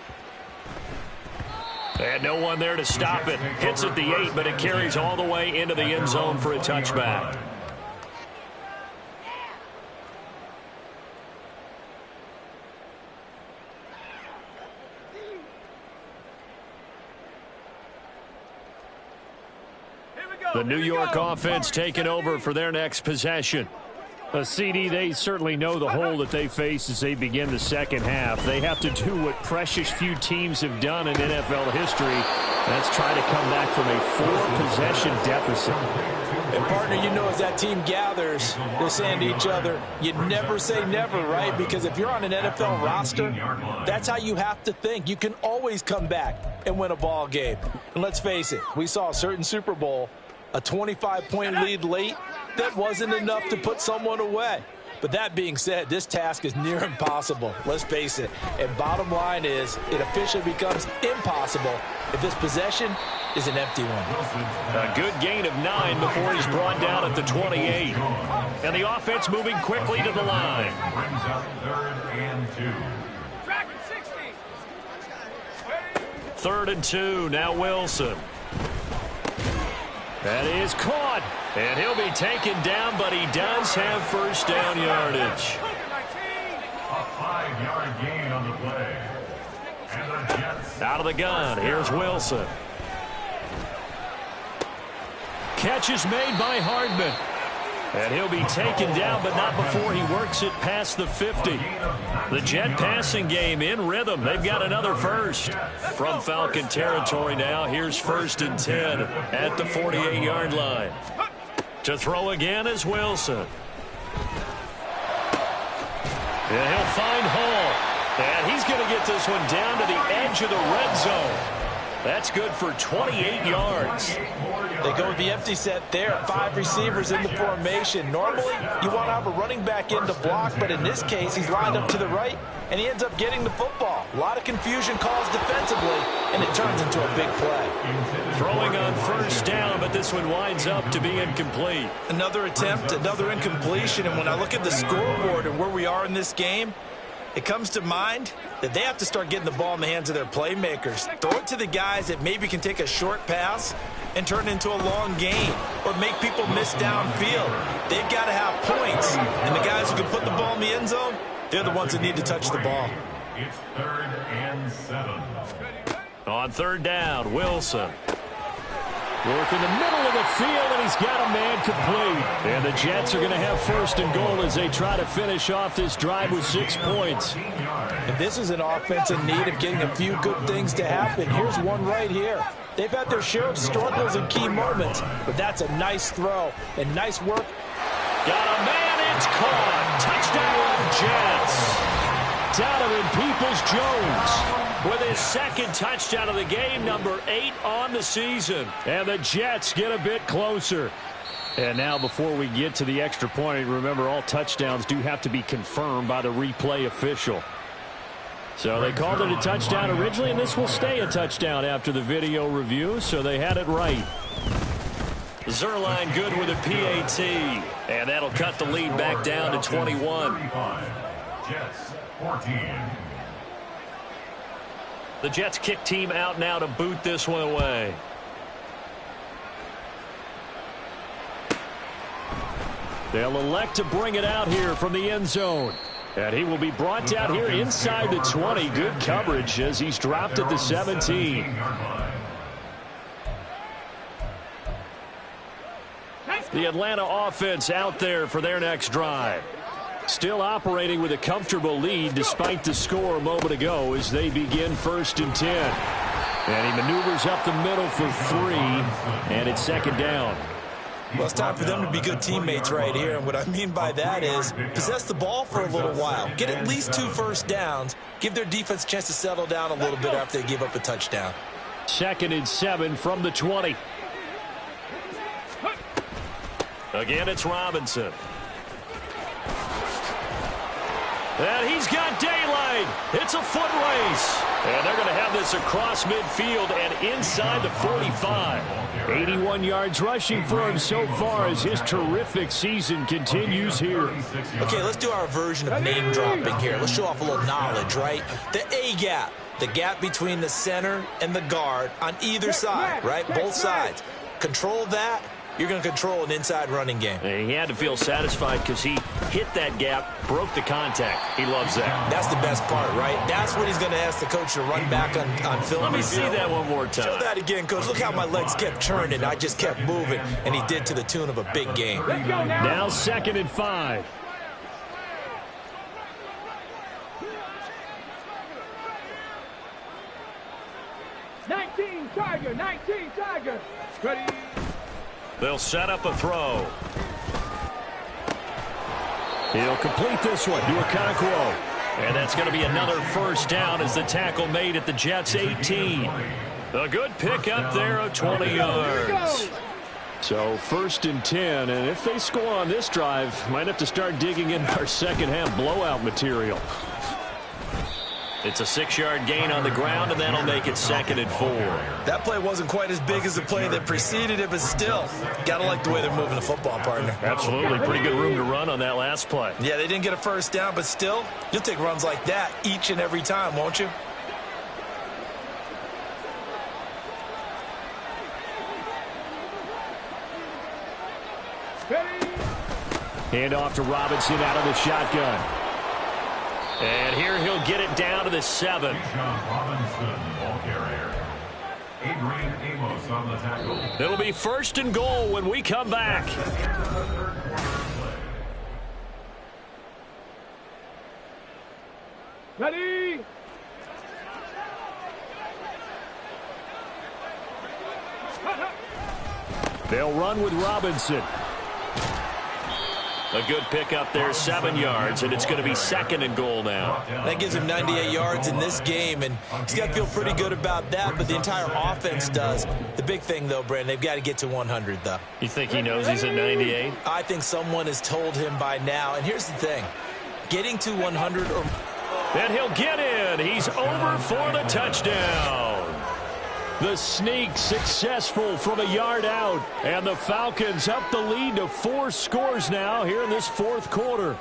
And no one there to stop it. Hits at the 8, but it carries all the way into the end zone for a touchback. The New York offense taking over for their next possession. A CD, they certainly know the hole that they face as they begin the second half. They have to do what precious few teams have done in NFL history. That's try to come back from a 4-possession deficit. And, partner, you know, as that team gathers, they're saying to each other, you never say never, right? Because if you're on an NFL roster, that's how you have to think. You can always come back and win a ball game. And let's face it, we saw a certain Super Bowl, a 25-point lead late, that wasn't enough to put someone away. But that being said, this task is near impossible. Let's face it. And bottom line is, it officially becomes impossible if this possession is an empty one. A good gain of 9 before he's brought down at the 28. And the offense moving quickly to the line. Brings up 3rd and 2. 3rd and 2, now Wilson. That is caught. And he'll be taken down, but he does have first down yardage. A 5-yard gain on the play. And the Jets. Out of the gun, here's Wilson. Catch is made by Hardman. And he'll be taken down, but not before he works it past the 50. The Jet passing game in rhythm. They've got another first. From Falcon territory now, here's 1st and 10 at the 48-yard line. To throw again is Wilson. And he'll find Hall. And he's going to get this one down to the edge of the red zone. That's good for 28 yards. They go with the empty set there. 5 receivers in the formation. Normally, you want to have a running back in to block, but in this case, he's lined up to the right, and he ends up getting the football. A lot of confusion caused defensively, and it turns into a big play. Throwing on first down, but this one winds up to be incomplete. Another attempt, another incompletion, and when I look at the scoreboard and where we are in this game, it comes to mind that they have to start getting the ball in the hands of their playmakers. Throw it to the guys that maybe can take a short pass and turn it into a long gain or make people miss downfield. They've got to have points, and the guys who can put the ball in the end zone, they're the ones that need to touch the ball. It's 3rd and 7. On 3rd down, Wilson. Work in the middle of the field, and he's got a man complete. And the Jets are going to have 1st and goal as they try to finish off this drive with 6 points. And this is an offense in need of getting a few good things to happen. Here's one right here. They've had their share of struggles in key moments, but that's a nice throw and nice work. Got a man, it's caught. Touchdown, Jets. Donovan Peoples-Jones with his 2nd touchdown of the game, number 8 on the season. And the Jets get a bit closer. And now before we get to the extra point, remember all touchdowns do have to be confirmed by the replay official. So they called it a touchdown originally, and this will stay a touchdown after the video review, so they had it right. Zerline good with a PAT, and that'll cut the lead back down to 21. Jets 14. The Jets kick team out now to boot this one away. They'll elect to bring it out here from the end zone. And he will be brought down here inside the 20. Good coverage as he's dropped at the 17. The Atlanta offense out there for their next drive. Still operating with a comfortable lead despite the score a moment ago as they begin 1st and 10. And he maneuvers up the middle for 3, and it's 2nd down. Well, it's time for them to be good teammates right here. And what I mean by that is possess the ball for a little while. Get at least 2 first downs. Give their defense a chance to settle down a little bit after they give up a touchdown. 2nd and 7 from the 20. Again, it's Robinson. And he's got daylight. It's a foot race. And they're going to have this across midfield and inside the 45. 81 yards rushing for him so far as his terrific season continues here. Okay, let's do our version of name dropping here. Let's show off a little knowledge, right? The A-gap, the gap between the center and the guard on either side, right? Both sides. Control that. You're going to control an inside running game. He had to feel satisfied because he hit that gap, broke the contact. He loves that. That's the best part, right? That's what he's going to ask the coach to run back on film. Let me see that one more time. Show that again, coach. Look how my legs kept turning. I just kept moving, and he did to the tune of a big game. Now 2nd and 5. Tiger. 19 Tiger. Ready. They'll set up a throw. He'll complete this one to Okonkwo. And that's going to be another first down as the tackle made at the Jets' 18. A good pick up there of 20 yards. So 1st and 10, and if they score on this drive, might have to start digging in our second half blowout material. It's a 6-yard gain on the ground, and that'll make it 2nd and 4. That play wasn't quite as big as the play that preceded it, but still, got to like the way they're moving the football, partner. Absolutely. Pretty good room to run on that last play. Yeah, they didn't get a first down, but still, you'll take runs like that each and every time, won't you? Hand off to Robinson out of the shotgun. And here he'll get it down to the 7. Robinson, ball carrier. Adrian Amos on the tackle. It'll be 1st and goal when we come back. Ready? They'll run with Robinson. A good pick up there, 7 yards, and it's going to be 2nd and goal now. That gives him 98 yards in this game, and he's got to feel pretty good about that, but the entire offense does. The big thing, though, Brandon, they've got to get to 100, though. You think he knows he's at 98? I think someone has told him by now, and here's the thing. Getting to 100 or... And he'll get in. He's over for the touchdown. The sneak successful from a yard out. And the Falcons up the lead to 4 scores now here in this 4th quarter.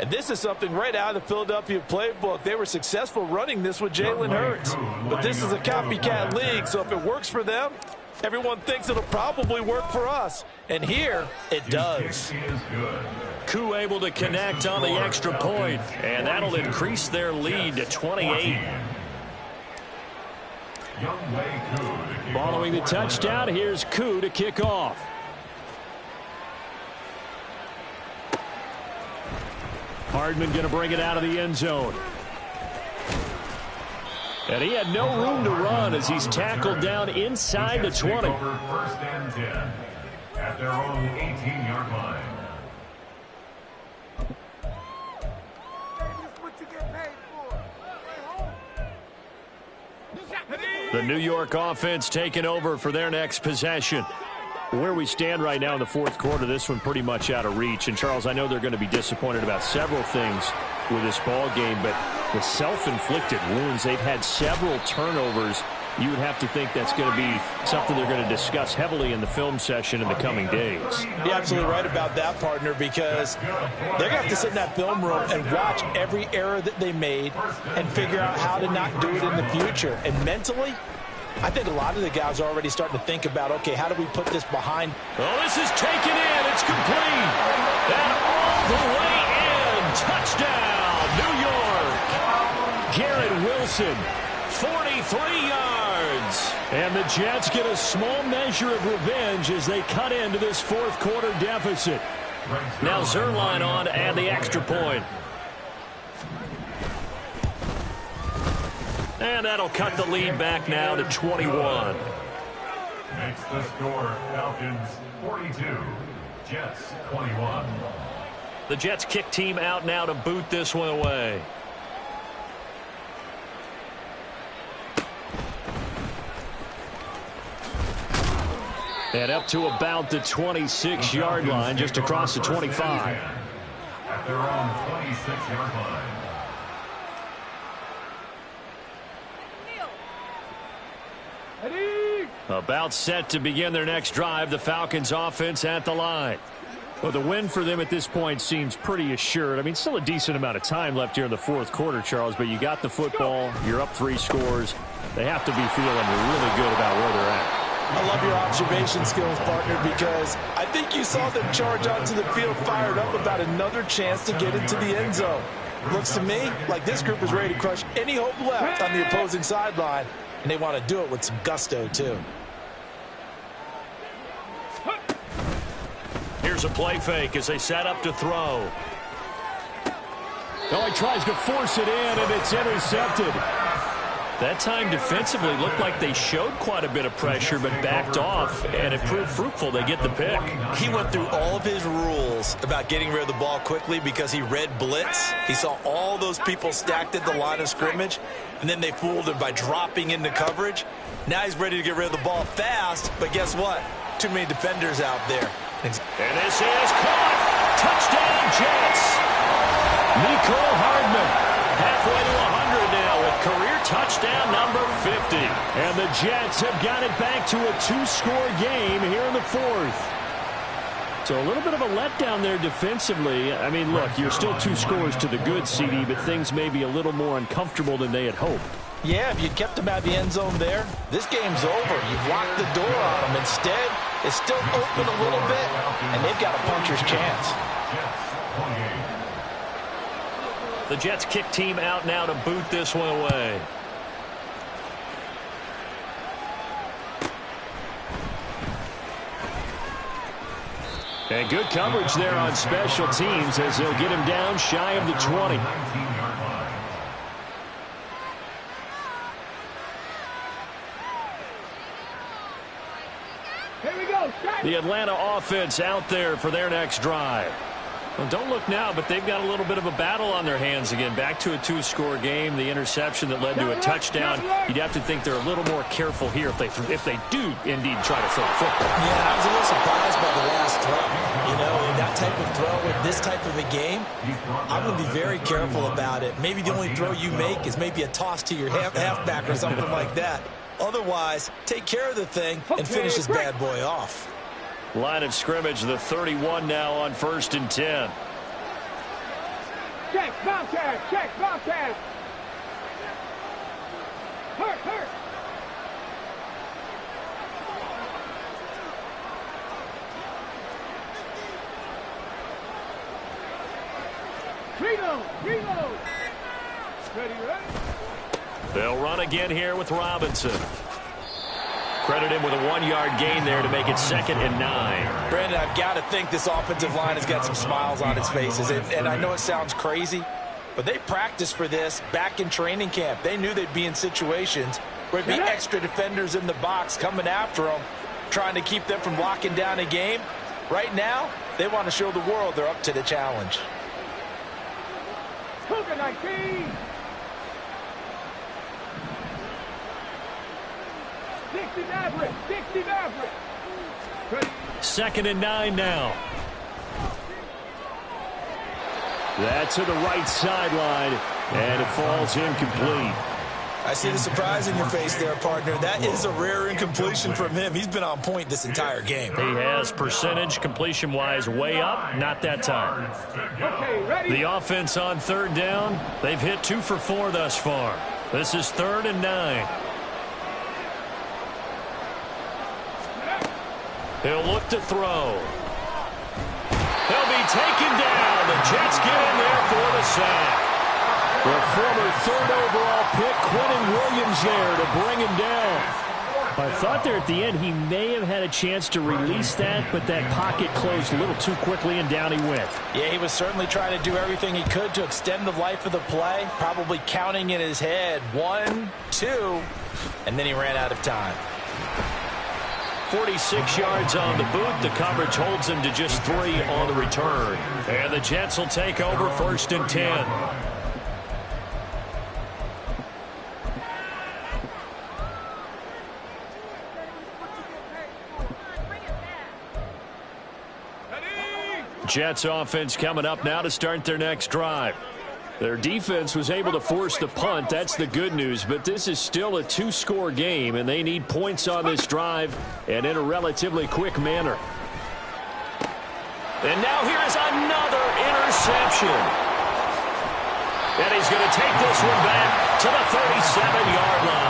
And this is something right out of the Philadelphia playbook. They were successful running this with Jalen Hurts. But this is a copycat league, so if it works for them, everyone thinks it'll probably work for us. And here, it does. Koo able to connect on the extra point, and that'll increase their lead to 28. Following the touchdown, here's Koo to kick off. Hardman going to bring it out of the end zone. And he had no room to run as he's tackled down inside the 20. 1st and 10 at their own 18-yard line. The New York offense taking over for their next possession. Where we stand right now in the 4th quarter, this one pretty much out of reach. And, Charles, I know they're going to be disappointed about several things with this ball game, but the self-inflicted wounds, they've had several turnovers. You would have to think that's going to be something they're going to discuss heavily in the film session in the coming days. You're absolutely right about that, partner, because they're going to have to sit in that film room and watch every error that they made and figure out how to not do it in the future. And mentally, I think a lot of the guys are already starting to think about, okay, how do we put this behind? Oh, this is taken in. It's complete. And all the way in. Touchdown, New York. Garrett Wilson, 43 yards. And the Jets get a small measure of revenge as they cut into this 4th quarter deficit. Now Zerline on to add the extra point. And that'll cut the lead back now to 21. Makes the score Falcons 42, Jets 21. The Jets kick team out now to boot this one away. And up to about the 26-yard line, just across the 25. At their own 26-yard line. About set to begin their next drive, the Falcons offense at the line. Well, the win for them at this point seems pretty assured. I mean, still a decent amount of time left here in the 4th quarter, Charles, but you got the football, you're up 3 scores. They have to be feeling really good about where they're at. I love your observation skills, partner, because I think you saw them charge onto the field fired up about another chance to get into the end zone. Looks to me like this group is ready to crush any hope left on the opposing sideline, and they want to do it with some gusto, too. Here's a play fake as they set up to throw. Oh, he tries to force it in, and it's intercepted. That time defensively looked like they showed quite a bit of pressure but backed off, and it proved fruitful. They get the pick. He went through all of his rules about getting rid of the ball quickly because he read blitz. He saw all those people stacked at the line of scrimmage, and then they fooled him by dropping into coverage. Now he's ready to get rid of the ball fast, but guess what? Too many defenders out there. And this is caught. Touchdown, Jets. Mecole Hardman halfway to 100 now with career touchdown number 50. And the Jets have got it back to a 2-score game here in the fourth. So a little bit of a letdown there defensively. I mean, look, you're still 2 scores to the good, CD, but things may be a little more uncomfortable than they had hoped. Yeah, if you kept them out of the end zone there, this game's over. You've locked the door on them. Instead, it's still open a little bit, and they've got a puncher's chance. The Jets kick team out now to boot this one away. And good coverage there on special teams as they'll get him down shy of the 20. Here we go. The Atlanta offense out there for their next drive. Well, don't look now, but they've got a little bit of a battle on their hands again. Back to a 2-score game. The interception that led to a touchdown. You'd have to think they're a little more careful here if they do indeed try to throw the football. Yeah, I was a little surprised by the last throw. You know, in that type of throw with this type of a game, I'm going to be very careful about it. Maybe the only throw you make is maybe a toss to your halfback or something like that. Otherwise, take care of the thing and finish this bad boy off. Line of scrimmage, the 31 now on 1st and 10. Check, Bobcat, check, Bobcat. Hurt. Reload. Ready. They'll run again here with Robinson. Credit him with a 1-yard gain there to make it 2nd and 9. Brandon, I've got to think this offensive line has got some smiles on its faces. And I know it sounds crazy, but they practiced for this back in training camp. They knew they'd be in situations where there'd be extra defenders in the box coming after them, trying to keep them from locking down a game. Right now, they want to show the world they're up to the challenge. Cougar 19. 60 average. 2nd and 9 now. That's to the right sideline, and it falls incomplete. I see the surprise in your face there, partner. That is a rare incompletion from him. He's been on point this entire game. He has percentage completion-wise way up, not that time. Okay, ready? The offense on 3rd down, they've hit 2 for 4 thus far. This is 3rd and 9. He'll look to throw. He'll be taken down. The Jets get in there for the sack. The former 3rd overall pick, Quentin Williams, there to bring him down. I thought there at the end he may have had a chance to release that, but that pocket closed a little too quickly, and down he went. Yeah, he was certainly trying to do everything he could to extend the life of the play, probably counting in his head 1, 2, and then he ran out of time. 46 yards on the boot. The coverage holds him to just 3 on the return. And the Jets will take over 1st and 10. Jets offense coming up now to start their next drive. Their defense was able to force the punt. That's the good news. But this is still a 2-score game, and they need points on this drive and in a relatively quick manner. And now here's another interception. And he's going to take this one back to the 37-yard line.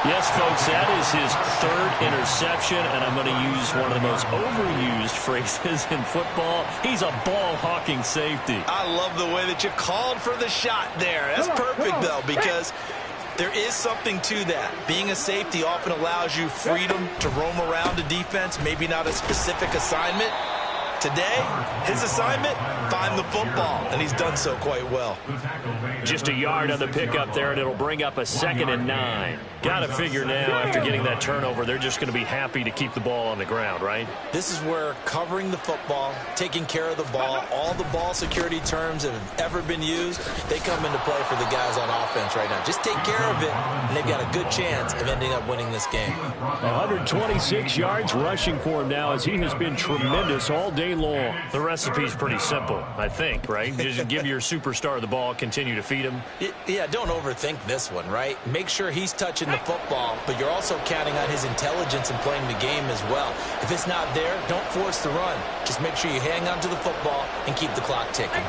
Yes, folks, that is his 3rd interception, and I'm going to use one of the most overused phrases in football. He's a ball-hawking safety. I love the way that you called for the shot there. That's perfect, though, because there is something to that. Being a safety often allows you freedom to roam around a defense, maybe not a specific assignment. Today, his assignment, find the football, and he's done so quite well. Just a yard on the pickup there, and it'll bring up a 2nd and 9. Got to figure now, after getting that turnover, they're just going to be happy to keep the ball on the ground, right? This is where covering the football, taking care of the ball, all the ball security terms that have ever been used, they come into play for the guys on offense right now. Just take care of it, and they've got a good chance of ending up winning this game. 126 yards rushing for him now, as he has been tremendous all day long. The recipe's pretty simple, I think, right? Just give your superstar the ball, continue to feed him. Yeah, don't overthink this one, right? Make sure he's touching the football, but you're also counting on his intelligence in playing the game as well. If it's not there, don't force the run. Just make sure you hang on to the football and keep the clock ticking.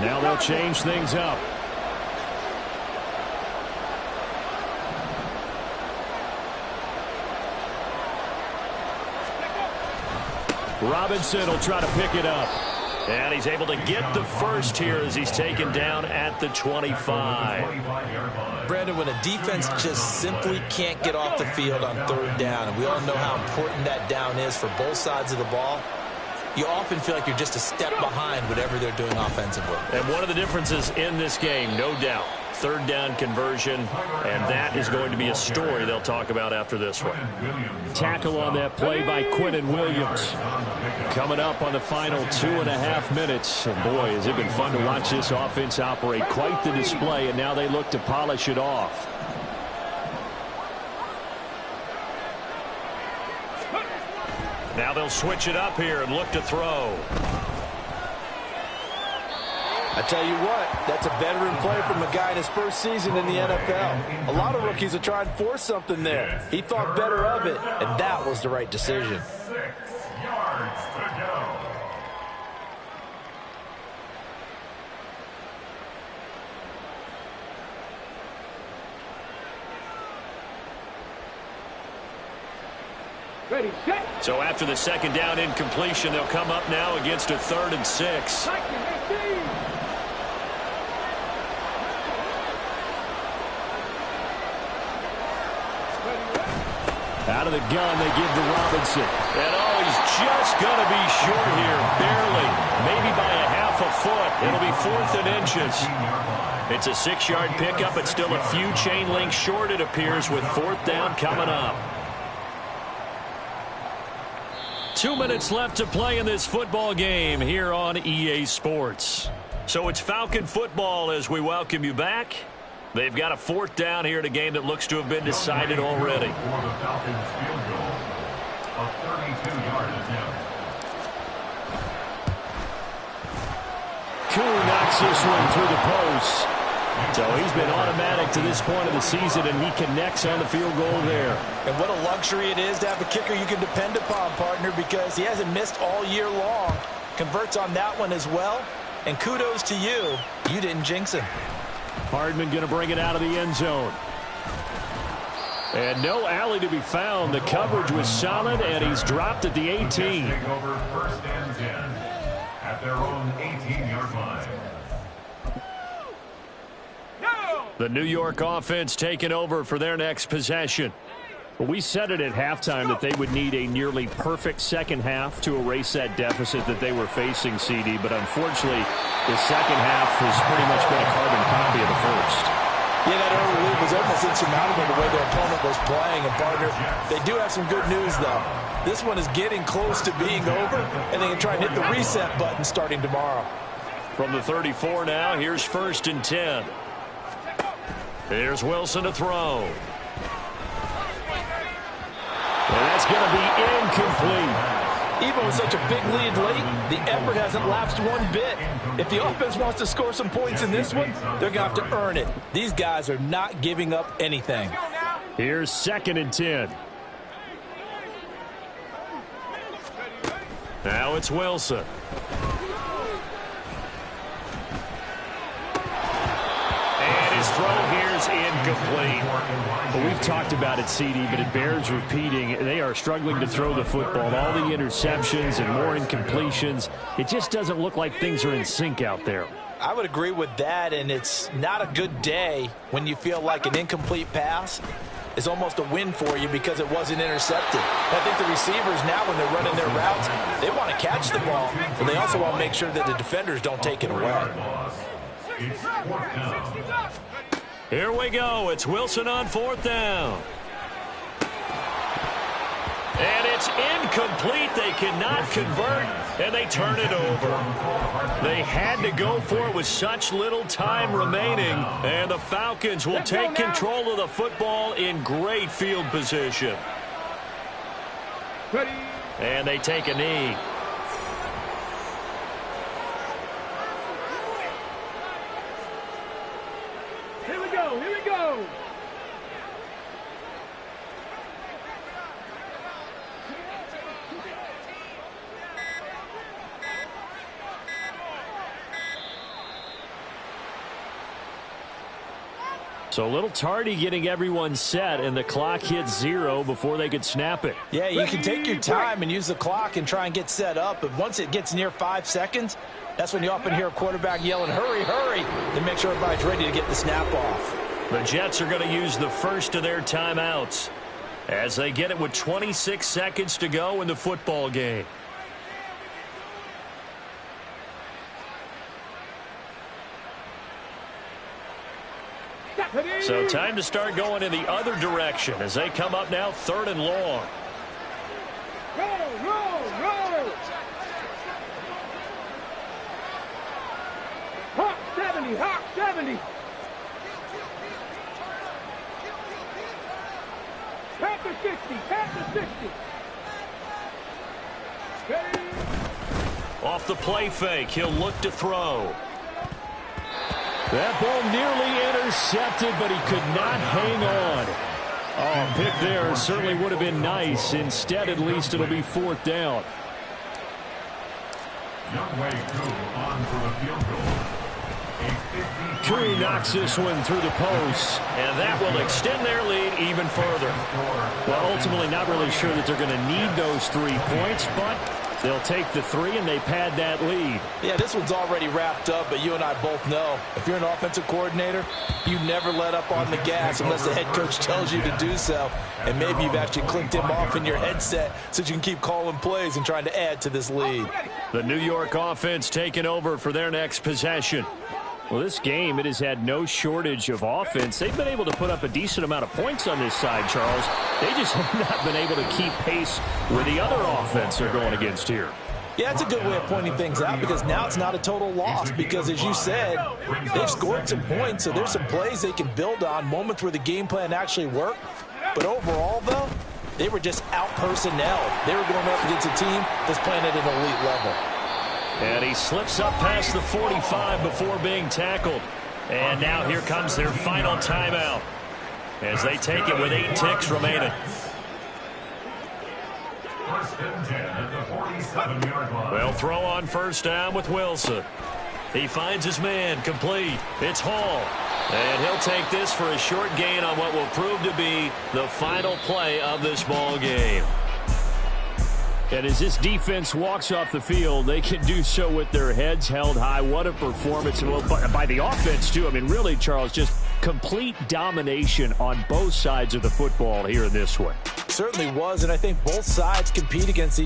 Now they'll change things up. Robinson will try to pick it up. And he's able to get the first here as he's taken down at the 25. Brandon, when a defense just simply can't get off the field on 3rd down, and we all know how important that down is for both sides of the ball, you often feel like you're just a step behind whatever they're doing offensively. And one of the differences in this game, no doubt, 3rd down conversion, and that is going to be a story they'll talk about after this one. Tackle on that play by Quinnen Williams. Coming up on the final 2.5 minutes. And boy, has it been fun to watch this offense operate. Quite the display, and now they look to polish it off. Now they'll switch it up here and look to throw. I tell you what, that's a veteran play from a guy in his first season in the NFL. A lot of rookies are trying to force something there. He thought better of it, and that was the right decision. 6 yards to go. Ready, set. So after the 2nd down incompletion, they'll come up now against a 3rd and 6. Out of the gun, they give to Robinson. And he's just going to be short here, barely. Maybe by a half a foot. It'll be 4th and inches. It's a 6-yard pickup, but still a few chain links short, it appears, with 4th down coming up. 2 minutes left to play in this football game here on EA Sports. So it's Falcon Football as we welcome you back. They've got a 4th down here in a game that looks to have been decided already. For the Falcons field goal, a 32-yard attempt. Koo knocks this one through the post. So he's been automatic to this point of the season, and he connects on the field goal there. And what a luxury it is to have a kicker you can depend upon, partner, because he hasn't missed all year long. Converts on that one as well. And kudos to you. You didn't jinx him. Hardman going to bring it out of the end zone. And no alley to be found. The coverage was solid, and he's dropped at the 18. Take over 1st and 10 at their own 18-yard line. The New York offense taking over for their next possession. We said it at halftime that they would need a nearly perfect second half to erase that deficit that they were facing, CD. But unfortunately, the second half has pretty much been a carbon copy of the first. Yeah, that early lead was almost insurmountable the way their opponent was playing. And, partner, they do have some good news, though. This one is getting close to being over, and they can try and hit the reset button starting tomorrow. From the 34 now, here's 1st and 10. Here's Wilson to throw. And that's going to be incomplete. Even with such a big lead late, the effort hasn't lapsed one bit. If the offense wants to score some points in this one, they're going to have to earn it. These guys are not giving up anything. Here's 2nd and 10. Now it's Wilson. His throw here's incomplete. Well, we've talked about it, CD, but it bears repeating. They are struggling to throw the football. All the interceptions and more incompletions. It just doesn't look like things are in sync out there. I would agree with that, and it's not a good day when you feel like an incomplete pass is almost a win for you because it wasn't intercepted. I think the receivers now, when they're running their routes, they want to catch the ball, but they also want to make sure that the defenders don't take it away. Here we go. It's Wilson on 4th down. And it's incomplete. They cannot convert, and they turn it over. They had to go for it with such little time remaining, and the Falcons will take control of the football in great field position. And they take a knee. Here we go, here we go. So a little tardy getting everyone set, and the clock hits 0 before they could snap it. Yeah, you can take your time and use the clock and try and get set up, but once it gets near 5 seconds, that's when you often hear a quarterback yelling, hurry, hurry, to make sure everybody's ready to get the snap off. The Jets are going to use the first of their timeouts as they get it with 26 seconds to go in the football game. So time to start going in the other direction as they come up now 3rd and long. Roll. Hawk 70. Panther 60. Off the play fake, he'll look to throw. That ball nearly intercepted, but he could not hang on. Oh, pick there certainly would have been nice. Instead, at least it'll be 4th down. Koo knocks this one through the post, and that will extend their lead even further. Well, ultimately, not really sure that they're going to need those 3 points, but they'll take the 3, and they pad that lead. Yeah, this one's already wrapped up, but you and I both know if you're an offensive coordinator, you never let up on the gas unless the head coach tells you to do so. And maybe you've actually clicked him off in your headset so you can keep calling plays and trying to add to this lead. The New York offense taking over for their next possession. Well, this game, it has had no shortage of offense. They've been able to put up a decent amount of points on this side, Charles. They just have not been able to keep pace with the other offense they're going against here. Yeah, it's a good way of pointing things out because now it's not a total loss because, as you said, they've scored some points, so there's some plays they can build on, moments where the game plan actually worked. But overall, though, they were just out-personnelled. They were going up against a team that's playing at an elite level. And he slips up past the 45 before being tackled. And now here comes their final timeout as they take it with 8 ticks remaining. They'll throw on 1st down with Wilson. He finds his man, complete. It's Hall. And he'll take this for a short gain on what will prove to be the final play of this ball game. And as this defense walks off the field, they can do so with their heads held high. What a performance by the offense, too. I mean, really, Charles, just complete domination on both sides of the football here in this one. Certainly was, and I think both sides compete against each